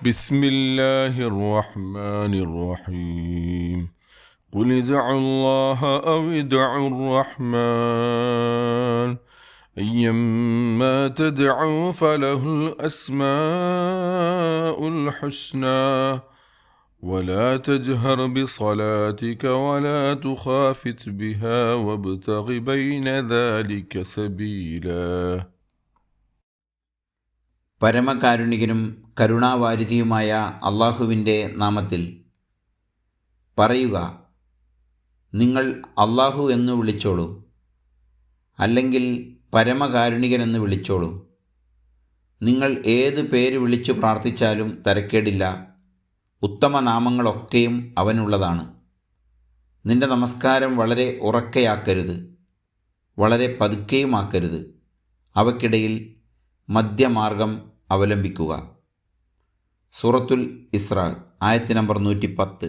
بسم الله الرحمن الرحيم قل ادعوا الله أو ادعوا الرحمن أيما تدعوا فله الأسماء الحسنى ولا تجهر بصلاتك ولا تخافت بها وابتغ بين ذلك سبيلا. പരമകാരുണികനും കരുണാവാരിധിയുമായ അള്ളാഹുവിൻ്റെ നാമത്തിൽ. പറയുക, നിങ്ങൾ അള്ളാഹു എന്ന് വിളിച്ചോളൂ, അല്ലെങ്കിൽ പരമകാരുണികനെന്ന് വിളിച്ചോളൂ. നിങ്ങൾ ഏത് പേര് വിളിച്ചു പ്രാർത്ഥിച്ചാലും തരക്കേടില്ല. ഉത്തമ നാമങ്ങളൊക്കെയും അവനുള്ളതാണ്. നിന്റെ നമസ്കാരം വളരെ ഉറക്കെയാക്കരുത്, വളരെ പതുക്കെയുമാക്കരുത്. അവയ്ക്കിടയിൽ മധ്യമാർഗം അവലംബിക്കുക. സൂറത്തുൽ ഇസ്രാ ആയത്ത് നമ്പർ 110.